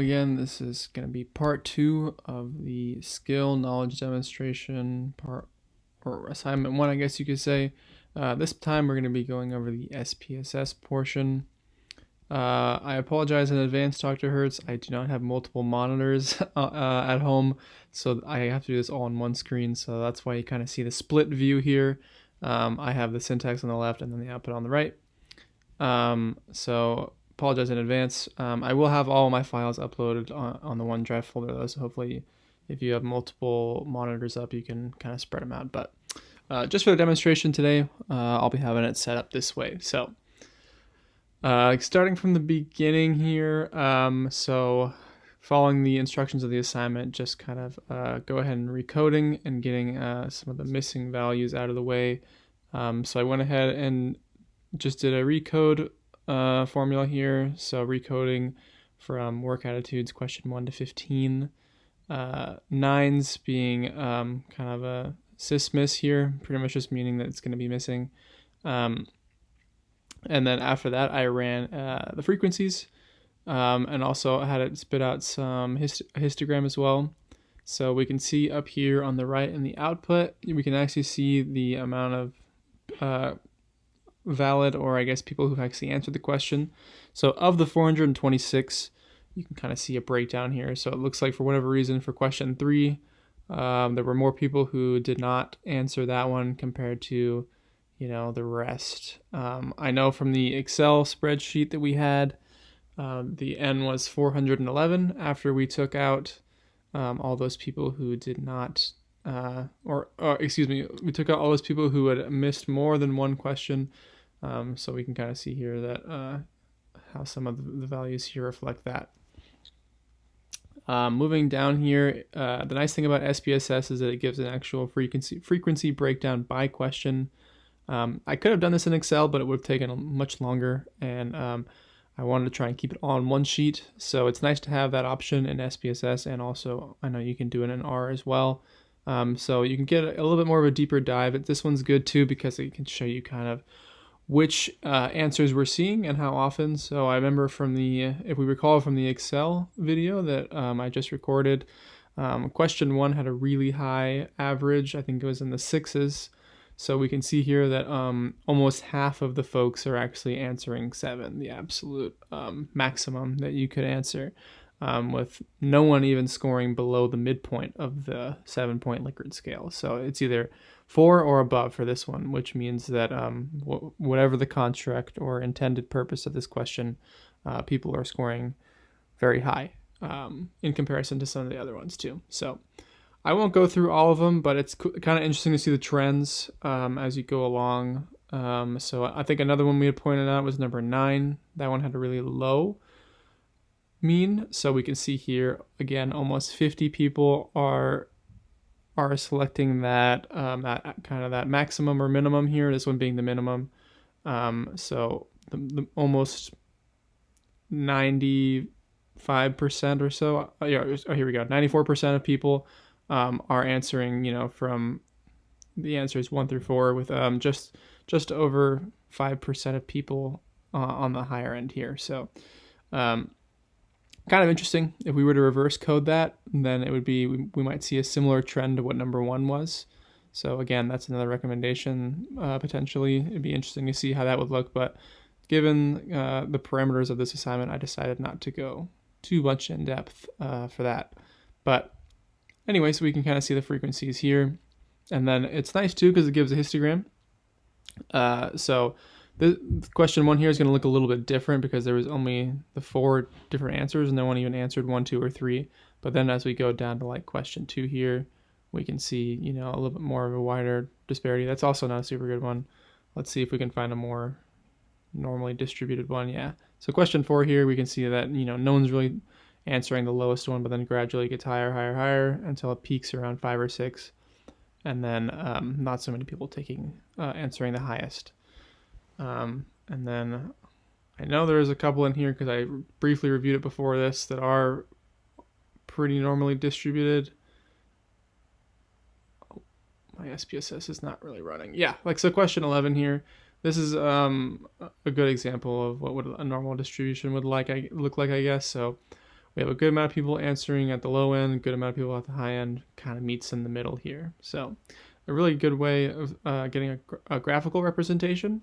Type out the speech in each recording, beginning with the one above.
Again, this is going to be part 2 of the skill knowledge demonstration part, or assignment 1, I guess you could say. This time we're going to be going over the SPSS portion. I apologize in advance, Dr. Hertz. I do not have multiple monitors at home, so I have to do this all on one screen, so that's why you kind of see the split view here. I have the syntax on the left and then the output on the right. So apologize in advance. I will have all my files uploaded on the OneDrive folder though, so hopefully if you have multiple monitors up, you can kind of spread them out. But just for the demonstration today, I'll be having it set up this way. So starting from the beginning here, so following the instructions of the assignment, just kind of go ahead and recoding and getting some of the missing values out of the way. So I went ahead and just did a recode formula here. So recoding from work attitudes question 1 to 15. 9s being kind of a sys miss here, pretty much just meaning that it's going to be missing. And then after that, I ran the frequencies and also had it spit out some histogram as well. So we can see up here on the right in the output, we can actually see the amount of valid, or I guess people who actually answered the question. So of the 426, you can kind of see a breakdown here. So it looks like for whatever reason for question 3, there were more people who did not answer that one compared to, the rest. I know from the Excel spreadsheet that we had, the N was 411 after we took out all those people who did not we took out all those people who had missed more than one question. So we can kind of see here that how some of the values here reflect that. Moving down here, the nice thing about SPSS is that it gives an actual frequency breakdown by question. I could have done this in Excel, but it would have taken much longer, and I wanted to try and keep it all on one sheet. So it's nice to have that option in SPSS, and also I know you can do it in R as well. So you can get a little bit more of a deeper dive. This one's good too because it can show you kind of which answers we're seeing and how often. So I remember from if we recall from the Excel video that I just recorded, question 1 had a really high average. I think it was in the 6s. So we can see here that almost half of the folks are actually answering 7, the absolute maximum that you could answer. With no one even scoring below the midpoint of the 7-point Likert scale. So it's either 4 or above for this one, which means that whatever the construct or intended purpose of this question, people are scoring very high in comparison to some of the other ones too. So I won't go through all of them, but it's kind of interesting to see the trends as you go along. So I think another one we had pointed out was number 9. That one had a really low mean. So we can see here again, almost 50 people are selecting that that maximum or minimum here. This one being the minimum. So the almost 95% or so. Here we go. 94% of people are answering, from the answers 1 through 4, with just over 5% of people on the higher end here. So kind of interesting. If we were to reverse code that, then it would be, we might see a similar trend to what number 1 was. So again, that's another recommendation. Potentially it'd be interesting to see how that would look, but given the parameters of this assignment, I decided not to go too much in depth for that. But anyway, so we can kind of see the frequencies here, and then it's nice too because it gives a histogram. So the question 1 here is going to look a little bit different because there was only the 4 different answers and no one even answered 1, 2, or 3. But then as we go down to like question 2 here, we can see, a little bit more of a wider disparity. That's also not a super good one. Let's see if we can find a more normally distributed one. Yeah. So question 4 here, we can see that, no one's really answering the lowest one, but then gradually gets higher, higher, higher until it peaks around 5 or 6. And then not so many people answering the highest. And then I know there's a couple in here because I briefly reviewed it before this that are pretty normally distributed. Oh, my SPSS is not really running. Yeah, so question 11 here. This is a good example of what would a normal distribution would look like, I guess. So we have a good amount of people answering at the low end, good amount of people at the high end, kind of meets in the middle here. So a really good way of getting a graphical representation.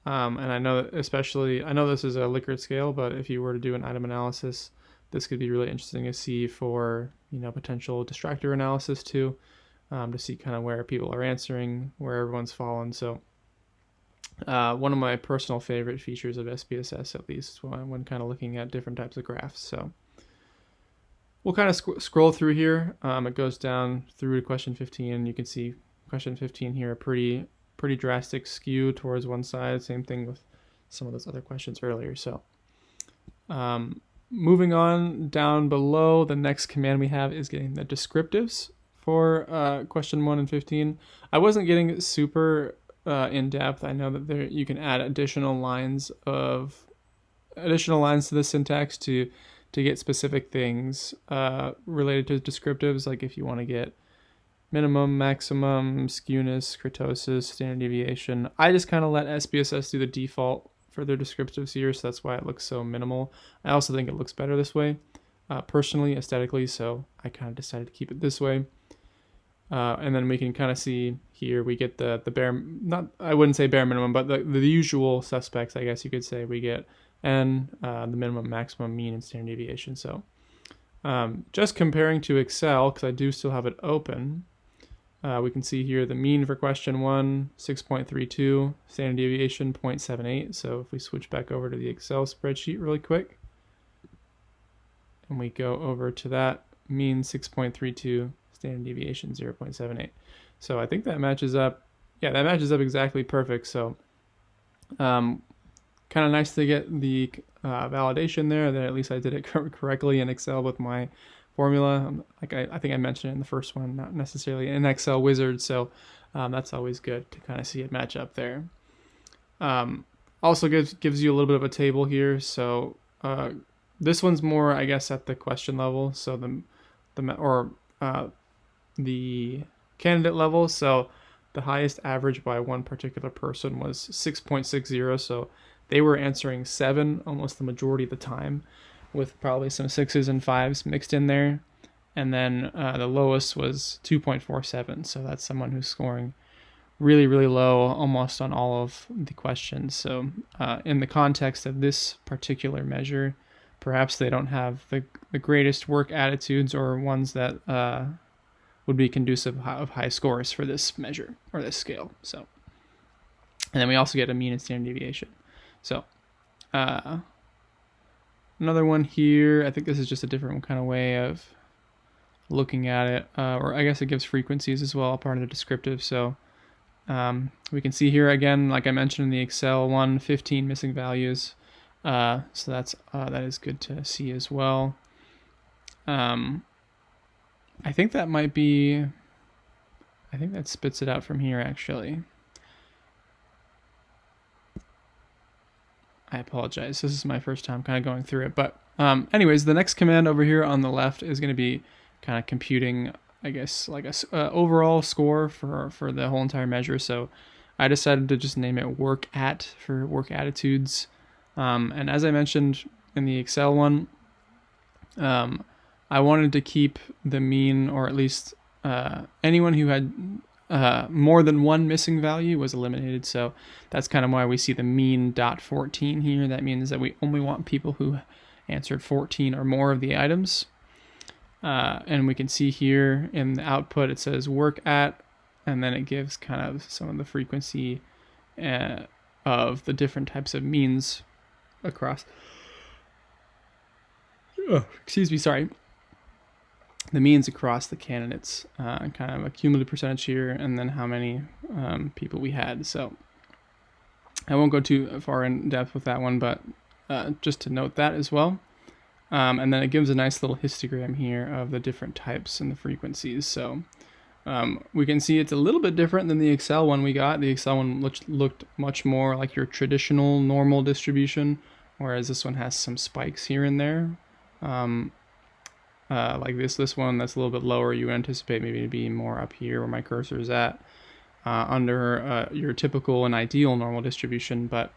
And I know especially, I know this is a Likert scale, but if you were to do an item analysis, this could be really interesting to see for, potential distractor analysis too, to see kind of where people are answering, where everyone's fallen. So one of my personal favorite features of SPSS, at least when kind of looking at different types of graphs. So we'll kind of scroll through here. It goes down through to question 15. You can see question 15 here, a pretty drastic skew towards one side. Same thing with some of those other questions earlier. So moving on down below, the next command we have is getting the descriptives for question 1 and 15. I wasn't getting super in depth. I know that there you can add additional lines to the syntax to get specific things related to descriptives, like if you want to get minimum, maximum, skewness, kurtosis, standard deviation. I just kind of let SPSS do the default for their descriptives here, so that's why it looks so minimal. I also think it looks better this way, personally, aesthetically, so I kind of decided to keep it this way. And then we can kind of see here we get the bare, not, I wouldn't say bare minimum, but the usual suspects, I guess you could say. We get N, the minimum, maximum, mean, and standard deviation. So just comparing to Excel, because I do still have it open, we can see here the mean for question 1, 6.32, standard deviation 0.78. So if we switch back over to the Excel spreadsheet really quick, and we go over to that, mean 6.32, standard deviation 0.78. So I think that matches up. Yeah, that matches up exactly perfect. So kind of nice to get the validation there that at least I did it correctly in Excel with my formula. Like I think I mentioned in the first one, not necessarily an Excel wizard, so that's always good to kind of see it match up there. Also gives you a little bit of a table here. So this one's more, I guess, at the question level. So the candidate level. So the highest average by one particular person was 6.60. So they were answering 7 almost the majority of the time, with probably some 6s and 5s mixed in there. And then the lowest was 2.47. So that's someone who's scoring really, really low almost on all of the questions. So in the context of this particular measure, perhaps they don't have the greatest work attitudes or ones that would be conducive of high scores for this measure or this scale. So, and then we also get a mean and standard deviation. So another one here, I think this is just a different kind of way of looking at it, or I guess it gives frequencies as well, part of the descriptive. So we can see here again, like I mentioned in the Excel one, 15 missing values. So that is good to see as well. I think that might be, I think that spits it out from here actually. I apologize. This is my first time kind of going through it. But anyways, the next command over here on the left is going to be kind of computing, I guess, like a overall score for the whole entire measure. So I decided to just name it work at for work attitudes. And as I mentioned in the Excel one, I wanted to keep the mean, or at least anyone who had more than one missing value was eliminated. So that's kind of why we see the mean .14 here. That means that we only want people who answered 14 or more of the items. And we can see here in the output, it says work at, and then it gives kind of some of the frequency of the different types of means across. Oh, excuse me, sorry. The means across the candidates, kind of a cumulative percentage here, and then how many people we had. So I won't go too far in depth with that one, but just to note that as well. And then it gives a nice little histogram here of the different types and the frequencies. So we can see it's a little bit different than the Excel one we got. The Excel one looked much more like your traditional normal distribution, whereas this one has some spikes here and there. Like this one that's a little bit lower, you anticipate maybe to be more up here where my cursor is at, under your typical and ideal normal distribution. But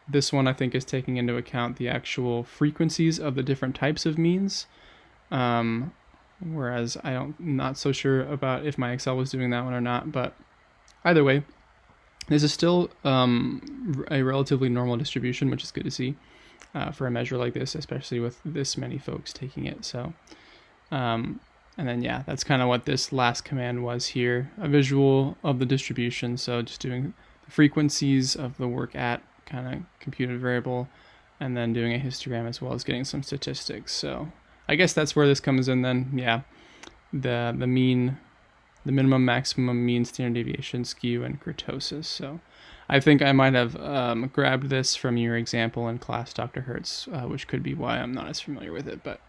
This one I think is taking into account the actual frequencies of the different types of means. Whereas I'm not so sure about if my Excel was doing that one or not, but either way, this is still a relatively normal distribution, which is good to see for a measure like this, especially with this many folks taking it. So, and then yeah, that's kind of what this last command was here, a visual of the distribution. So just doing the frequencies of the work at kind of computed variable, and then doing a histogram as well as getting some statistics. So I guess that's where this comes in then. Yeah, the mean, the minimum, maximum, mean, standard deviation, skew, and kurtosis. So I think I might have grabbed this from your example in class, Dr. Hertz, which could be why I'm not as familiar with it. But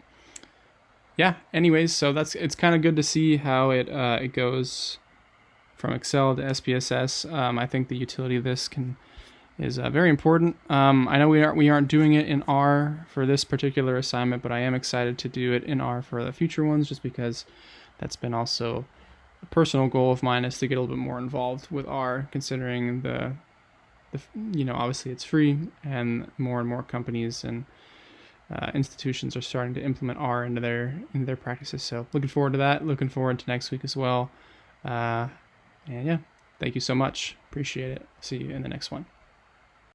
yeah, anyways, so it's kind of good to see how it goes from Excel to SPSS. I think the utility of this is very important. I know we aren't doing it in R for this particular assignment, but I am excited to do it in R for the future ones, just because that's been also a personal goal of mine, is to get a little bit more involved with R, considering the obviously it's free, and more companies and institutions are starting to implement R into their practices. So looking forward to that. Looking forward to next week as well. And yeah, thank you so much. Appreciate it. See you in the next one.